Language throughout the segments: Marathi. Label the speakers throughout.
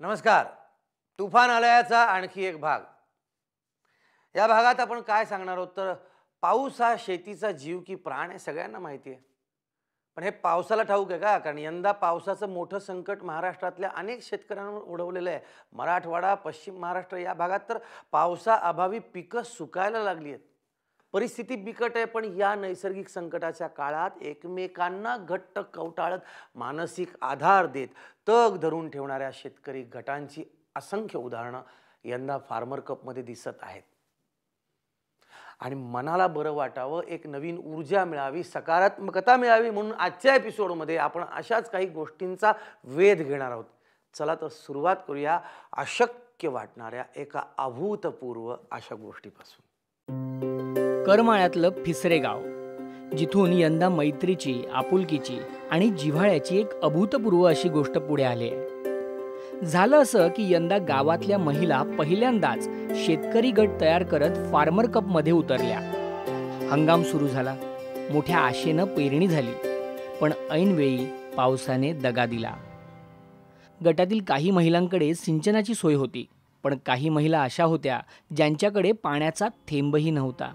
Speaker 1: नमस्कार. तुफान आलयाचा आणखी एक भाग. या भागात आपण काय सांगणार आहोत तर पाऊस हा शेतीचा जीव की प्राण आहे सगळ्यांना माहिती आहे. पण हे पावसाला ठाऊक आहे का? कारण यंदा पावसाचं मोठं संकट महाराष्ट्रातल्या अनेक शेतकऱ्यांवर ओढवलेलं आहे. मराठवाडा, पश्चिम महाराष्ट्र या भागात तर पावसाअभावी पिकं सुकायला लागली आहेत. परिस्थिती बिकट आहे, पण या नैसर्गिक संकटाच्या काळात एकमेकांना घट्ट कवटाळत मानसिक आधार देत तग धरून ठेवणाऱ्या शेतकरी गटांची असंख्य उदाहरणं यंदा फार्मर कपमध्ये दिसत आहेत. आणि मनाला बरं वाटावं, एक नवीन ऊर्जा मिळावी, सकारात्मकता मिळावी म्हणून आजच्या एपिसोडमध्ये आपण अशाच काही गोष्टींचा वेध घेणार आहोत. चला तर सुरुवात करूया अशक्य वाटणाऱ्या एका अभूतपूर्व अशा गोष्टीपासून.
Speaker 2: करमाळ्यातलं फिसरे गाव, जिथून यंदा मैत्रीची, आपुलकीची आणि जिव्हाळ्याची एक अभूतपूर्व अशी गोष्ट पुढे आली आहे. झालं असं की यंदा गावातल्या महिला पहिल्यांदाच शेतकरी गट तयार करत फार्मर कपमध्ये उतरल्या. हंगाम सुरू झाला, मोठ्या आशेनं पेरणी झाली, पण ऐनवेळी पावसाने दगा दिला. गटातील काही महिलांकडे सिंचनाची सोय होती, पण काही महिला अशा होत्या ज्यांच्याकडे पाण्याचा थेंबही नव्हता.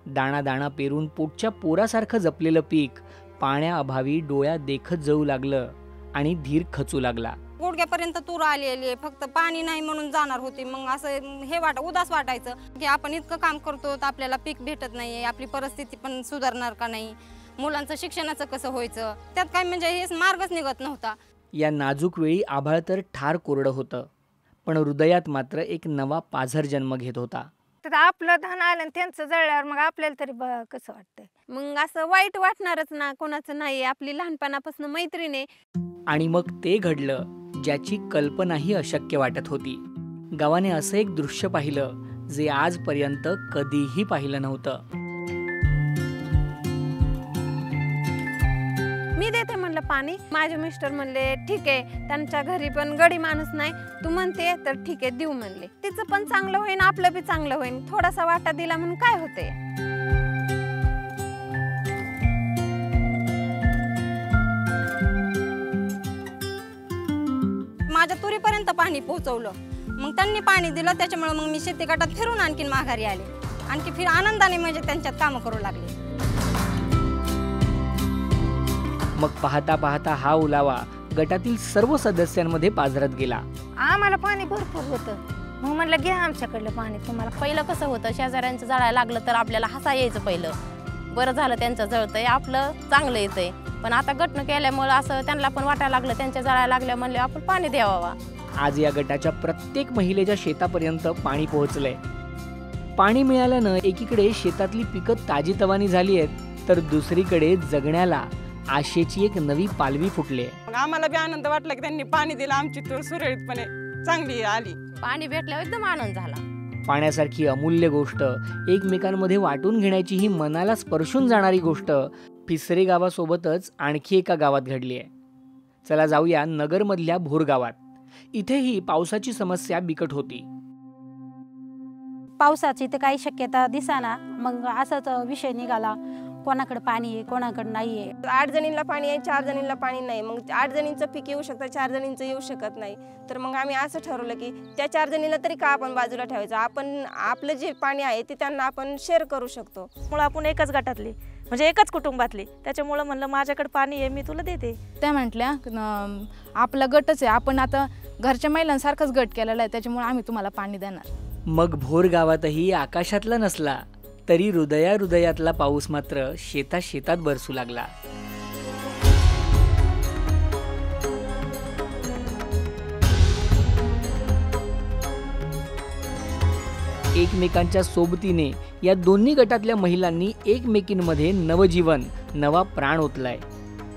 Speaker 2: दाणा दाणा पेरून पोटच्या पोरासारखं जपलेलं पीक पाण्याअभावी डोळ्यात देखत जाऊ लागलं आणि धीर खचू लागला.
Speaker 3: गुडघ्यापर्यंत तूर आलेली, फक्त पाणी नाही म्हणून जाणार होती. मग असं हे उदास वाटायचं की आपण इतकं काम करतो तर आपल्याला पीक भेटत नाही, आपली परिस्थिती पण सुधारणार का नाही, मुलांचं शिक्षणाचं कसं व्हायचं, त्यात काय म्हणजे हेच मार्गच निघत नव्हता.
Speaker 2: या नाजूक वेळी आभाळ तर ठार कोरडं होतं, पण हृदयात मात्र एक नवा पाझर जन्म घेत होता.
Speaker 4: तर आपलं धान आलं त्यांचं जळल्यावर मग आपल्याला तरी कसं वाटतंय.
Speaker 3: मग असं वाईट वाटणारच ना, कोणाचं नाही, आपली लहानपणापासून मैत्रीण आहे.
Speaker 2: आणि मग ते घडलं ज्याची कल्पनाही अशक्य वाटत होती. गावाने असं एक दृश्य पाहिलं जे आजपर्यंत कधीही पाहिलं नव्हतं.
Speaker 3: मी देते म्हणलं पाणी. माझे मिस्टर म्हणले ठीक आहे, त्यांच्या घरी पण गडी माणूस नाही, तू म्हणते तर ठीक आहे देऊ म्हणले. तिचं पण चांगलं होईन, आपलं बी चांगलं होईन, थोडासा वाटा दिला म्हणून काय होतंय. माझ्या तुरीपर्यंत पाणी पोहोचवलं, मग त्यांनी पाणी दिलं, त्याच्यामुळे मग मी शेती गटात फिरून आणखीन माघारी आले. आणखी फिर आनंदाने म्हणजे त्यांच्यात कामं करू लागले.
Speaker 2: मग पाहता पाहता हा ओलावा गटातील सर्व सदस्यांमध्ये पाझरत गेला.
Speaker 4: आम्हाला पाणी भरपूर होतं, मग म्हणलं घ्या आमच्याकडलं पाणी तुम्हाला.
Speaker 5: पहिलं कसं होतं, शेजाऱ्यांचं जळायला लागलं तर आपल्याला हसा यायचं. पहिलं बरं झालं त्यांचं जळतंय, आपलं चांगलं येतंय. पण आता गटनं केल्यामुळं असं त्यांना पण वाटायला लागलं, त्यांच्या जळायला लागल्या म्हणले आपण पाणी द्यावा.
Speaker 2: आज या गटाच्या प्रत्येक महिलेच्या शेतापर्यंत पाणी पोहोचलंय. पाणी मिळाल्यानं एकीकडे शेतातली पिकं ताजीतवानी झाली आहेत, तर दुसरीकडे जगण्याला आशेची एक नवी पालवी फुटली.
Speaker 6: आम्हाला बी आनंद वाटला की त्यांनी पाणी दिलं, आमची तूर सुरळीतपणे चांगली आली.
Speaker 5: पाणी भेटल्यावर एकदम आनंद झाला.
Speaker 2: पाण्यासारखी अमूल्य गोष्ट एकमेकांमध्ये वाटून घेण्याची ही मनाला स्पर्शून जाणारी गोष्ट फिसरे गावासोबतच आणखी एका गावात घडली आहे. चला जाऊया नगरमधल्या भोर गावात. इथेही पावसाची समस्या बिकट होती.
Speaker 7: पावसाची तर काही शक्यता दिसाना, मग असाच विषय निघाला, कोणाकडे पाणी आहे कोणाकडे नाही आहे.
Speaker 3: 8 जणींना पाणी आहे, 4 जणींना पाणी नाही. मग 8 जणींचं पीक येऊ शकतं, 4 जणींचं येऊ शकत नाही. तर मग आम्ही असं ठरवलं की त्या 4 जणींना तरी का आपण बाजूला ठेवायचं, आपण आपलं जे पाणी आहे ते त्यांना आपण शेअर करू शकतो.
Speaker 7: मुळे आपण एकच गटातली, म्हणजे एकच कुटुंबातली, त्याच्यामुळं म्हणलं माझ्याकडे पाणी आहे मी तुला देते.
Speaker 5: त्या म्हटल्या आपला गटच आहे, आपण आता घरच्या महिलांसारखंच गट केलेला आहे, त्याच्यामुळे आम्ही तुम्हाला पाणी देणार.
Speaker 2: मग भोर गावातही आकाशातला नसला तरी हृदयातला पाऊस मात्र शेतात बरसू लागला. एकमेकांच्या सोबतीने या दोन्ही गटातल्या महिलांनी एकमेकींमध्ये नवजीवन, नवा प्राण ओतलाय.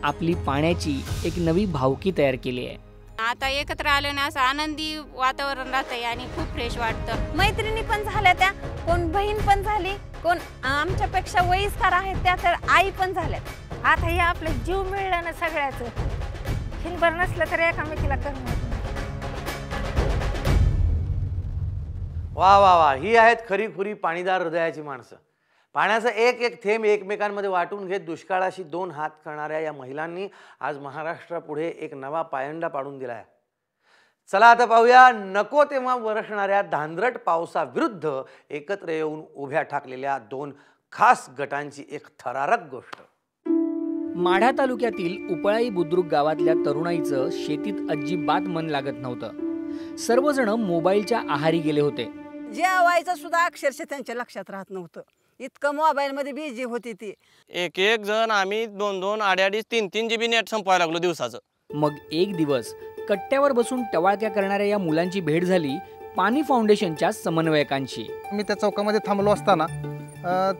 Speaker 2: आपली पाण्याची एक नवी भावकी तयार केली आहे.
Speaker 5: आता एकत्र आल्याने असं आनंदी वातावरण राहतंय आणि खूप फ्रेश वाटतं.
Speaker 3: मैत्रिणी पण झाल्या, त्या कोण बहीण पण झाली, कोण आमच्यापेक्षा वयस्कर आहेत त्या तर आई पण झाल्यात.
Speaker 4: आता हे आपलं जीव मिळलं ना सगळ्याचं, हिनभर नसलं तर एकामेकीला करणं.
Speaker 1: वा वा वा, ही आहेत खरी खुरी पाणीदार हृदयाची माणसं. पाण्याचा एक एक थेंब एकमेकांमध्ये वाटून घेत दुष्काळाशी 2 हात करणाऱ्या या महिलांनी आज महाराष्ट्रापुढे एक नवा पायंडा पाडून दिला आहे. चला आता पाहूया नको तेव्हा वरसणाऱ्या धांदरट पावसाविरुद्ध एकत्र येऊन उभ्या ठाकलेल्या दोन खास गटांची एक थरारक गोष्ट.
Speaker 2: माढा तालुक्यातील उपळाई बुद्रुक गावातल्या तरुणाईचं शेतीत अजिबात मन लागत नव्हतं. सर्वजण मोबाईलच्या आहारी गेले होते.
Speaker 8: जेवायचं सुद्धा अक्षरशः त्यांच्या लक्षात राहत नव्हतं. इतकं मोबाईलमध्ये बिझी होती ती.
Speaker 9: एक जण आम्ही 2-2, 2.5, 3-3 GB नेट संपवायला लागलो दिवसाचं.
Speaker 2: मग एक दिवस कट्ट्यावर बसून टवाळक्या करणाऱ्या या मुलांची भेट झाली पाणी फाउंडेशनच्या समन्वयकांशी.
Speaker 10: मी त्या चौकामध्ये थांबलो असताना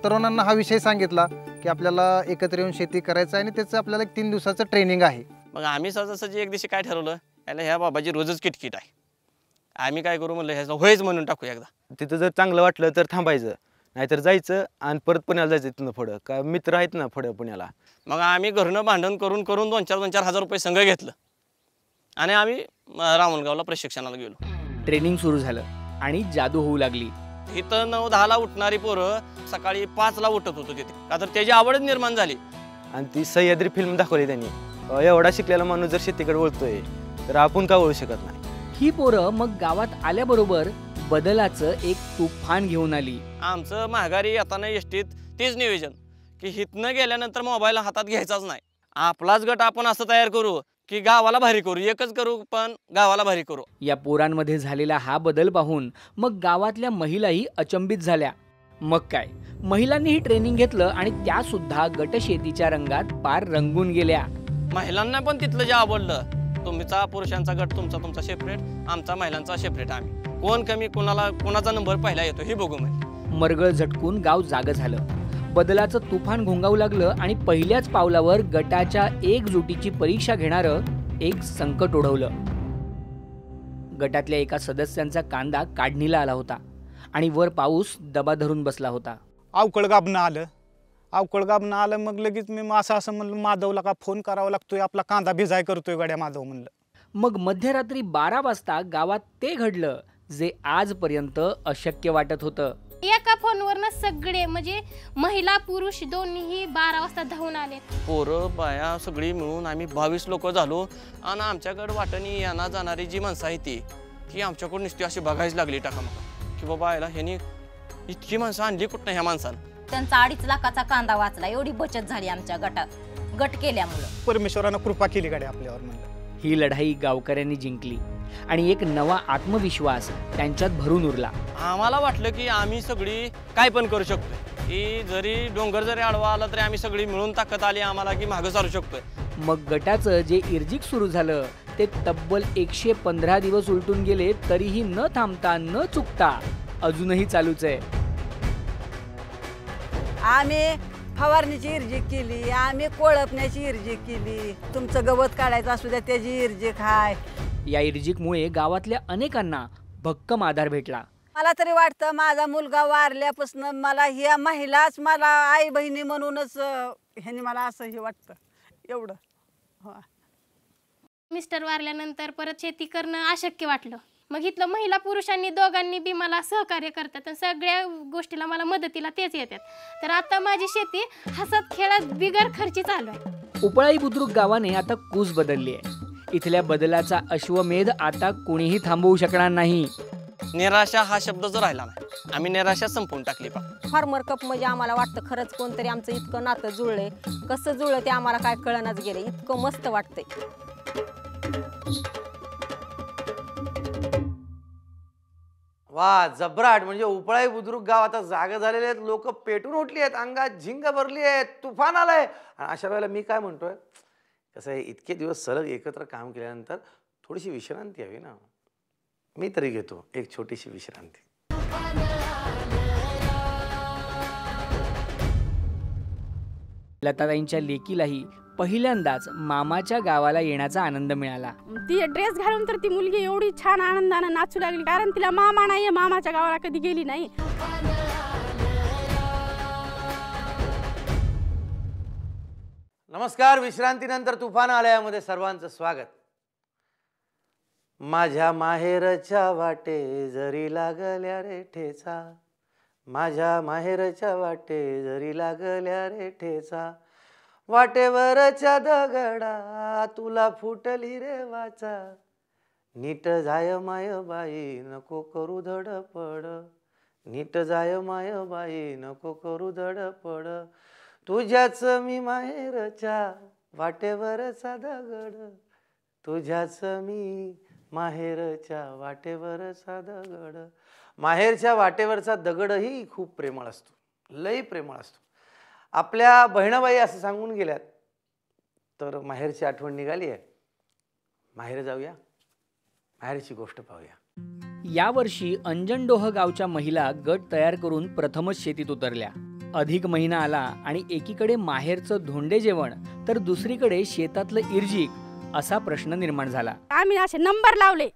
Speaker 10: तरुणांना हा विषय सांगितला की आपल्याला एकत्र येऊन शेती करायचं आणि त्याचं आपल्याला 3 दिवसाचं ट्रेनिंग आहे.
Speaker 9: मग आम्ही सहजासहजी एक दिवशी काय ठरवलं, याला ह्या बाबाची रोजच किटकिट आहे, आम्ही काय करू म्हणलं ह्याचं होयच म्हणून टाकू एकदा.
Speaker 11: तिथं जर चांगलं वाटलं तर थांबायचं, नाहीतर जायचं आणि परत पुण्याला जायचं. तिथनं पुढं का मित्र आहेत ना पुढं पुण्याला.
Speaker 9: मग आम्ही घरनं भांडण करून 2-4 हजार रुपये संघ घेतलं आणि आम्ही रामणगावला प्रशिक्षणाला गेलो.
Speaker 2: ट्रेनिंग सुरू झालं आणि जादू होऊ लागली.
Speaker 9: इथं 9-10 ला उठणारी पोरं सकाळी 5 ला उठत होतो तिथे, का तर त्याची आवडच निर्माण झाली.
Speaker 11: आणि ती सह्याद्री फिल्म दाखवली त्यांनी. एवढा शिकलेला माणूस जर शेतीकडे वळतोय तर आपण का वळू शकत नाही.
Speaker 2: ही पोरं मग गावात आल्याबरोबर बदलाचं एक तुफान घेऊन आली.
Speaker 9: आमचं माघारी येताना एसटीत तेच नियोजन की हितनं गेल्यानंतर मोबाईल हातात घ्यायचाच नाही. आपलाच गट आपण असं तयार करू की गावाला भारी करू, एकच करू पण गावाला भारी करू.
Speaker 2: या पोरांमध्ये झालेला हा बदल पाहून मग गावातल्या महिलाही अचंबित झाल्या. मग काय, महिलांनीही ट्रेनिंग घेतलं आणि त्या सुद्धा गटशेतीच्या रंगात पार रंगून गेल्या.
Speaker 9: महिलांना पण तिथलं जे आवडलं, तुमचा पुरुषांचा गट तुमचा सेपरेट, आमचा महिलांचा सेपरेट. आम्ही कोण कमी, कोणाचा नंबर पहिला येतो हे बघू.
Speaker 2: मरगळ झटकून गाव जागं झालं. बदलाचं तुफान घोंगावू लागलं आणि पहिल्याच पावलावर गटाच्या एकजुटीची परीक्षा घेणारं एक संकट ओढवलं. गटातल्या एका सदस्यांचा कांदा काढणीला आला होता आणि वर पाऊस दबा धरून बसला होता.
Speaker 10: अवकळ गाबणं आलं. मग लगेच मी असं म्हणलं माधवला का फोन करावा लागतोय, आपला कांदा भिजाय करतोय गड्या माधव म्हणलं.
Speaker 2: मग मध्यरात्री 12 वाजता गावात ते घडलं जे आजपर्यंत अशक्य वाटत होतं.
Speaker 12: एका फोनवरनं सगळे म्हणजे महिला पुरुष दोन्हीही 12 वाजता धावून आले.
Speaker 9: पोरं बाया सगळी मिळून आम्ही 22 लोक झालो आणि आमच्याकडे वाटणी यांना जाणारी जी माणसं आहे ती आमच्याकडून नुसती अशी बघायला लागली टाकामका की बाबा याला ह्यानी इतकी माणसं आणली कुठं ह्या माणसानं.
Speaker 5: त्यांचा 2.5 लाखाचा कांदा वाचला, एवढी बचत झाली आमच्या गट केल्यामुळं.
Speaker 10: परमेश्वरानं कृपा केली गाड्या आपल्यावर म्हणलं.
Speaker 2: ही लढाई गावकऱ्यांनी जिंकली आणि एक नवा आत्मविश्वास त्यांच्यात भरून उरला.
Speaker 9: आम्हाला वाटलं की आम्ही सगळी काय पण करू शकतो, की जरी डोंगर जरी आडवा आला तरी आम्ही सगळी मिळून ताकद आली आम्हाला की मागं चालू शकतोय.
Speaker 2: मग गटाचं जे इर्जिक सुरू झालं ते तब्बल 115 दिवस उलटून गेले तरीही न थांबता न चुकता अजूनही चालूच आहे.
Speaker 8: आम्ही फवारणीची इर्जिक केली, आम्ही कोळपण्याची इर्जिक केली, तुमचं गवत काढायचं असू द्या त्याची इर्जिक हाय.
Speaker 2: या इर्जिकमुळे गावातल्या अनेकांना भक्कम आधार भेटला.
Speaker 8: मला तरी वाटतं माझा मुलगा वारल्यापासून मला ह्या महिलाच मला आई बहिणी म्हणूनच ह्यांनी मला असं हे वाटतं एवढं.
Speaker 12: मिस्टर वारल्यानंतर परत शेती करणं अशक्य वाटलं. मग इथलं महिला पुरुषांनी दोघांनी बी मला सहकार्य करतात आणि सगळ्या गोष्टीला मला मदतीला तेच येतात. तर आता माझी शेती हसत खेळत बिगर खर्ची चालू आहे.
Speaker 2: उपळाई बुद्रुक गावाने आता कूस बदलली आहे. इथल्या बदलाचा अश्वमेध आता कोणीही थांबवू शकणार नाही.
Speaker 9: निराशा हा शब्द जो राहिला नाही, आम्ही निराशा संपवून टाकली.
Speaker 5: फार्मर कप म्हणजे आम्हाला वाटतं खरंच कोणतरी आमचं इतकं नातं जुळलंय. कसं जुळलं ते आम्हाला काय कळनाच गेलं. इतकं मस्त वाटतंय.
Speaker 1: वा, जबराट. म्हणजे उपळाई बुद्रुक गाव आता जागा झालेले आहेत, लोक पेटून उठली आहेत, अंगात झिंग भरली आहे, तुफान आलंय. आणि अशा वेळेला मी काय म्हणतोय, कसं आहे, इतके दिवस सलग एकत्र काम केल्यानंतर थोडीशी विश्रांती हवी ना. मी तरी घेतो एक छोटीशी विश्रांती.
Speaker 2: लताताईंच्या लेकीलाही पहिल्यांदाच मामाच्या गावाला येण्याचा आनंद मिळाला.
Speaker 13: ती ड्रेस घालून तर ती मुलगी एवढी छान आनंदाने नाचू लागली, कारण तिला मामा नाहीये, मामाच्या गावाला कधी गेली नाही.
Speaker 1: नमस्कार. विश्रांतीनंतर तुफान आलयामध्ये सर्वांचं स्वागत. माझ्या माहेरच्या वाटे जरी लागल्या रे ठेचा, माझ्या माहेरच्या वाटे जरी लागल्या रे ठेचा, वाटेवरच्या दगडा तुला फुटली रे वाचा, नीट जाय माय बाई नको करू धडपड, नीट जाय माय बाई नको करू धडपड, तुझ्याच मी माहेरच्या वाटेवरचा दगड, तुझ्याच मी माहेरच्या वाटेवरचा दगड. माहेरच्या वाटेवरचा दगडही खूप प्रेमळ असतो, लई प्रेमळ असतो. आपल्या बहिणाबाई असं सांगून गेल्यात, तर माहेरची आठवण निघाली आहे. माहेर जाऊया, माहेरची गोष्ट पाहूया.
Speaker 2: यावर्षी अंजनडोह गावच्या महिला गट तयार करून प्रथमच शेतीत उतरल्या. अधिक महिना आला आणि एकीकडे माहेरचं धोंडे जेवण तर दुसरीकडे शेतातलं इर्जिक असा प्रश्न निर्माण झाला.
Speaker 13: आम्ही असे नंबर लावले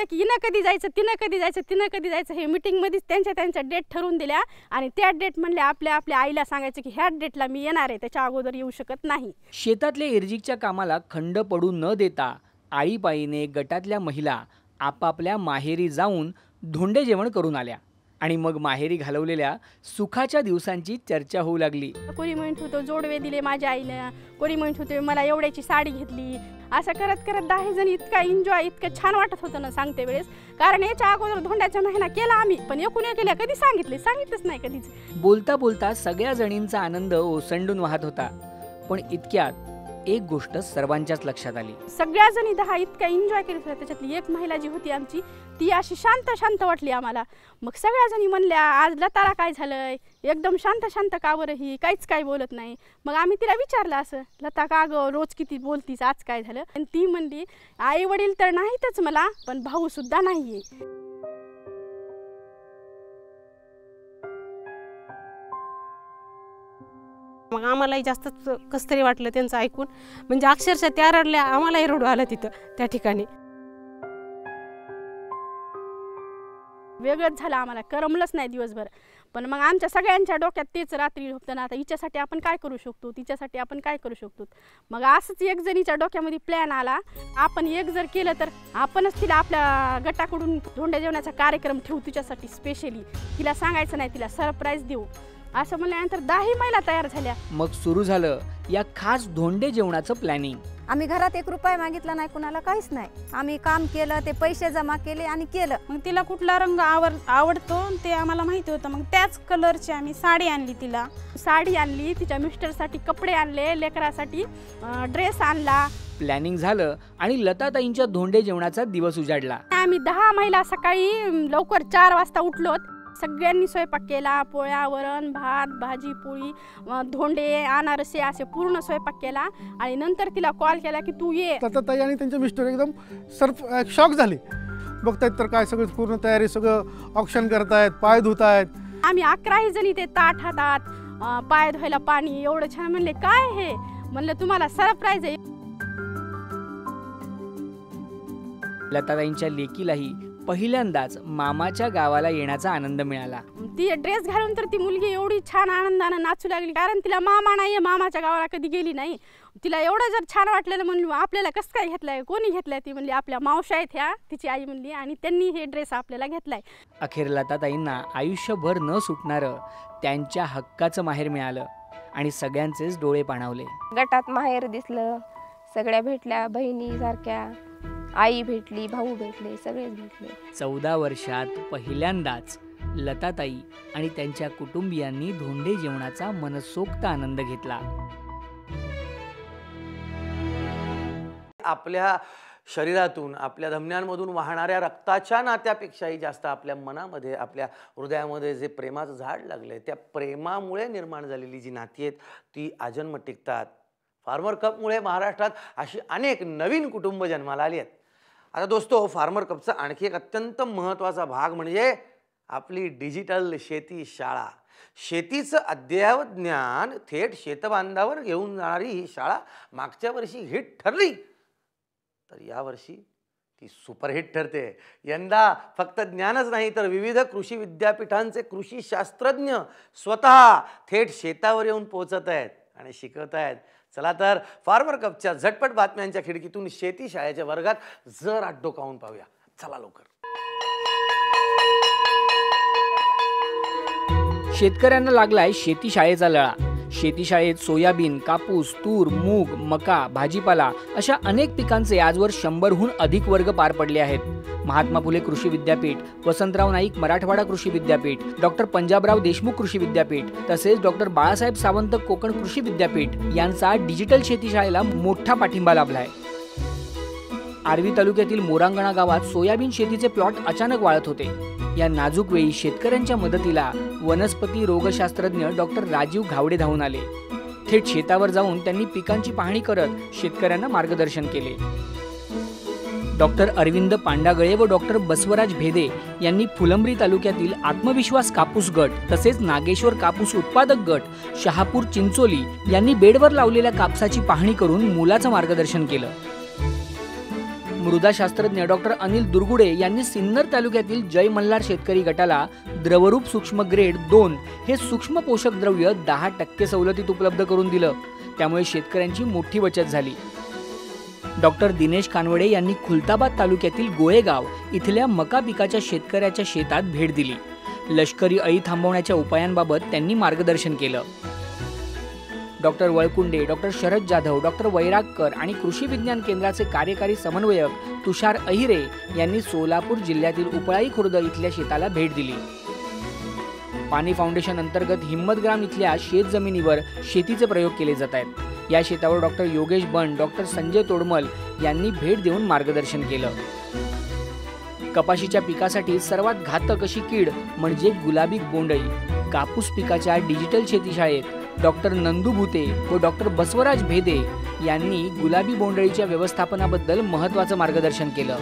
Speaker 13: की हिनं कधी जायचं, तिनं कधी जायचं हे मीटिंगमध्येच त्यांच्या डेट ठरवून दिल्या आणि त्या डेट म्हणले आपल्या आईला सांगायचं की ह्या डेटला मी येणार आहे, त्याच्या अगोदर येऊ शकत नाही.
Speaker 2: शेतातल्या इर्जिकच्या कामाला खंड पडू न देता आळीपाळीने गटातल्या महिला आपापल्या माहेरी जाऊन धोंडे जेवण करून आल्या आणि मग माहेरी घालवलेल्या सुखाच्या दिवसांची चर्चा होऊ लागली.
Speaker 13: कोणी म्हणत होतं जोडवे दिले माझ्या आईला, कोणी म्हणत होते मला एवढ्याची साडी घेतली. असं करत 10 जण इतका एन्जॉय, इतकं छान वाटत होतं ना सांगते वेळेस. कारण याच्या अगोदर धोंड्याचा महिना केला आम्ही, पण एकूण केल्या कधी सांगितलंच नाही कधीच.
Speaker 2: बोलता बोलता सगळ्या जणींचा आनंद ओसंडून वाहत होता. पण इतक्यात एक गोष्ट सर्वांच्याच लक्षात आली.
Speaker 13: सगळ्या जणी 10 इतका एन्जॉय करत होत्या, त्याच्यातली एक महिला जी होती आमची ती अशी शांत वाटली आम्हाला. मग सगळ्या जणी म्हणल्या आज लताला काय झालंय, एकदम शांत का बरं, ही काहीच काय बोलत नाही. मग आम्ही तिला विचारलं असं, लता का ग रोज किती बोलतीस, आज काय झालं. आणि ती म्हणली आई वडील तर नाहीतच मला, पण भाऊ सुद्धा नाहीये.
Speaker 14: मग आम्हालाही जास्तच कसं तरी वाटलं त्यांचं ऐकून, म्हणजे अक्षरशः त्या रडल्या, आम्हालाही रडू आलं तिथं त्या ठिकाणी.
Speaker 13: वेगळंच झालं, आम्हाला करमलंच नाही दिवसभर. पण मग आमच्या सगळ्यांच्या डोक्यात तेच रात्री होतं ना, आता हिच्यासाठी आपण काय करू शकतो, तिच्यासाठी आपण काय करू शकतो. मग असंच एक जणीच्या डोक्यामध्ये प्लॅन आला, आपण एक जर केलं तर आपणच तिला आपल्या गटाकडून धोंड्या जेवणाचा कार्यक्रम ठेवू तिच्यासाठी स्पेशली. तिला सांगायचं नाही, तिला सरप्राईज देऊ असं म्हणल्यानंतर 10 महिला तयार झाल्या.
Speaker 2: मग सुरू झालं या खास धोंडे जेवणाचं प्लॅनिंग.
Speaker 15: आम्ही घरात 1 रुपया मागितला नाही, कुणाला काहीच नाही. आम्ही काम केलं, ते पैसे जमा केले आणि केलं.
Speaker 6: मग तिला कुठला रंग आवडतो ते आम्हाला माहिती होतं. मग त्याच कलरची आम्ही साडी आणली, तिला
Speaker 13: साडी आणली, तिच्या मिस्टरसाठी कपडे आणले, लेकरासाठी ड्रेस आणला.
Speaker 2: प्लॅनिंग झालं आणि लताताईंच्या धोंडे जेवणाचा दिवस उजाडला.
Speaker 13: आम्ही 10 महिला सकाळी लवकर 4 वाजता उठलो. सगळ्यांनी स्वयंपाक केला, पोळ्या, वरण, भात, भाजी, पोळी, धोंडे, अनारसे असे पूर्ण स्वयंपाक केला. आणि नंतर तिला कॉल केला की तू ये.
Speaker 16: ताई आणि त्यांचे मिस्टर एकदम शॉक झाले. बघतायत तर काय सगळं पूर्ण तयारी, सगळं ऑक्शन करतायत, पाय धुतायत.
Speaker 13: आम्ही 11 जणी ते ताट हातात, पाय धुवायला पाणी, एवढं छान. म्हणले काय हे, म्हणलं तुम्हाला सरप्राईज आहे.
Speaker 2: लताताईंच्या लेकीलाही पहिल्यांदाच मामाच्या गावाला येण्याचा आनंद मिळाला.
Speaker 13: ती ड्रेस घालून तर ती मुलगी एवढी छान आनंदाने नाचू लागली, कारण तिला मामा नाहीये, मामाच्या गावाला कधी गेली नाही. तिला एवढं जर छान वाटलेलं, म्हणलं आपल्याला कसं काय घेतलंय, कोणी घेतलाय. ती म्हणली आपल्या मावशा आहेत ह्या, तिची आई म्हणली, आणि त्यांनी हे ड्रेस आपल्याला घेतलाय.
Speaker 2: अखेर लताताईंना आयुष्यभर न सुटणारं त्यांच्या हक्काचं माहेर मिळालं आणि सगळ्यांचेच डोळे पाणावले.
Speaker 5: गटात माहेर दिसलं, सगळ्या भेटल्या, बहिणी सारख्या, आई भेटली, भाऊ भेटले, सगळेच भेटले.
Speaker 2: 14 वर्षात पहिल्यांदाच लताताई आणि त्यांच्या कुटुंबियांनी धोंडे जेवणाचा मनसोक्त आनंद घेतला.
Speaker 1: आपल्या शरीरातून, आपल्या धमन्यांमधून वाहणाऱ्या रक्ताच्या नात्यापेक्षाही जास्त आपल्या मनामध्ये, आपल्या हृदयामध्ये जे प्रेमाचं झाड लागलंय, त्या प्रेमामुळे निर्माण झालेली जी नाती आहेत ती आजन्म टिकतात. फार्मर कपमुळे महाराष्ट्रात अशी अनेक नवीन कुटुंब जन्माला आली आहेत. आता दोस्तो, फार्मर कपचा आणखी एक अत्यंत महत्त्वाचा भाग म्हणजे आपली डिजिटल शेती शाळा. शेतीचं अद्ययावत ज्ञान थेट शेतबांधावर घेऊन जाणारी ही शाळा मागच्या वर्षी हिट ठरली, तर यावर्षी ती सुपरहिट ठरते. यंदा फक्त ज्ञानच नाही, तर विविध कृषी विद्यापीठांचे कृषी शास्त्रज्ञ स्वतः थेट शेतावर येऊन पोहोचत आहेत आणि शिकवत आहेत. चला तर फार्मर कपच्या झटपट बातम्यांच्या खिडकीतून शेती शाळेच्या वर्गात जरा डोकावून पाहूया. चला लवकर.
Speaker 2: शेतकऱ्यांना लागलाय शेती शाळेचा लळा. शेतीशाळेत सोयाबीन, कापूस, तूर, मूग, मका, भाजीपाला अशा अनेक पिकांचे आजवर 100हून अधिक वर्ग पार पडले आहेत. महात्मा फुले कृषी विद्यापीठ, वसंतराव नाईक मराठवाडा कृषी विद्यापीठ, डॉक्टर पंजाबराव देशमुख कृषी विद्यापीठ तसेच डॉक्टर बाळासाहेब सावंत कोकण कृषी विद्यापीठ यांचा डिजिटल शेतीशाळेला मोठा पाठिंबा लाभलाय. आर्वी तालुक्यातील मोरांगणा गावात सोयाबीन शेतीचे प्लॉट अचानक वाळत होते. या नाजूक वेळी शेतकऱ्यांच्या मदतीला वनस्पती रोगशास्त्रज्ञ डॉक्टर राजीव घावडे धावून आले. थेट शेतावर जाऊन त्यांनी पिकांची पाहणी करत शेतकऱ्यांना मार्गदर्शन केले. डॉक्टर अरविंद पांडागळे व डॉक्टर बसवराज भेदे यांनी फुलंब्री तालुक्यातील आत्मविश्वास कापूस गट तसेच नागेश्वर कापूस उत्पादक गट, शहापूर चिंचोली यांनी बेडवर लावलेल्या कापसाची पाहणी करून मोलाचं मार्गदर्शन केलं. मृदाशास्त्रज्ञ डॉक्टर अनिल दुर्गुडे यांनी सिन्नर तालुक्यातील जय मल्हार शेतकरी गटाला द्रवरूप सूक्ष्म ग्रेड 2 हे सूक्ष्म पोषक द्रव्य 10% सवलतीत उपलब्ध करून दिलं. त्यामुळे शेतकऱ्यांची मोठी बचत झाली. डॉक्टर दिनेश कानवडे यांनी खुलताबाद तालुक्यातील गोळेगाव इथल्या मका पिकाच्या शेतकऱ्याच्या शेतात भेट दिली. लष्करी अळी थांबवण्याच्या उपायांबाबत त्यांनी मार्गदर्शन केलं. Doctor Walkunde, doctor Sharad Jadhav, doctor Vairagkar आणि कृषी विज्ञान केंद्राचे कार्यकारी समन्वयक तुषार अहिरे यांनी सोलापूर जिल्ह्यातील उपळाई खुर्द इथल्या शेताला भेट दिली. पाणी फाउंडेशन अंतर्गत हिम्मतग्राम इथल्या शेत जमिनीवर शेतीचे प्रयोग केले जात आहेत. या शेतावर डॉक्टर योगेश बन, डॉक्टर संजय तोडमल यांनी भेट देऊन मार्गदर्शन केलं. कपाशीच्या पिकासाठी सर्वात घातक अशी कीड म्हणजे गुलाबी बोंडळी. कापूस पिकाच्या डिजिटल शेतीशाळेत डॉक्टर नंदू भुते व डॉक्टर बसवराज भेदे यांनी गुलाबी बोंडळीच्या व्यवस्थापनाबद्दल महत्त्वाचं मार्गदर्शन केलं.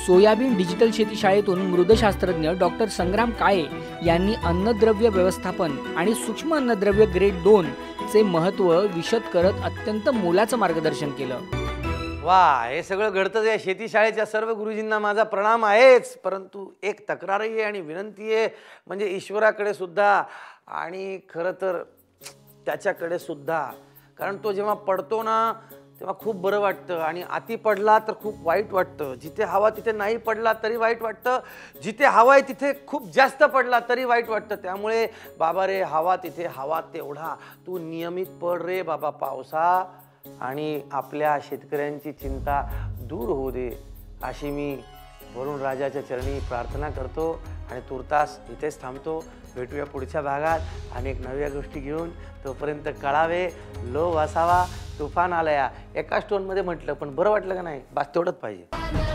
Speaker 2: सोयाबीन डिजिटल शेतीशाळेतून मृदशास्त्रज्ञ डॉक्टर संग्राम काळे यांनी अन्नद्रव्य व्यवस्थापन आणि सूक्ष्म अन्नद्रव्य ग्रेड 2 चे महत्त्व विशद करत अत्यंत मोलाचं मार्गदर्शन केलं.
Speaker 1: वा, हे सगळं घडतं या शेतीशाळेच्या सर्व गुरुजींना माझा प्रणाम आहेच. परंतु एक तक्रारही आहे आणि विनंती आहे, म्हणजे ईश्वराकडे सुद्धा आणि खरं तर त्याच्याकडे सुद्धा. कारण तो जेव्हा पडतो ना तेव्हा खूप बरं वाटतं आणि अति पडला तर खूप वाईट वाटतं. जिथे हवा तिथे नाही पडला तरी वाईट वाटतं, जिथे हवा आहे तिथे खूप जास्त पडला तरी वाईट वाटतं. त्यामुळे बाबा रे, हवा तिथे हवा तेवढा तू नियमित पड रे बाबा पावसा, आणि आपल्या शेतकऱ्यांची चिंता दूर होऊ दे अशी मी वरुण राजाच्या चरणी प्रार्थना करतो आणि तुर्तास इथेच थांबतो. भेटूया पुढच्या भागात अनेक नव्या गोष्टी घेऊन. तोपर्यंत कळावे, लो वासावा, तुफान आलया. एका स्टोनमध्ये म्हटलं पण बरं वाटलं का नाही? बस तेवढंच पाहिजे.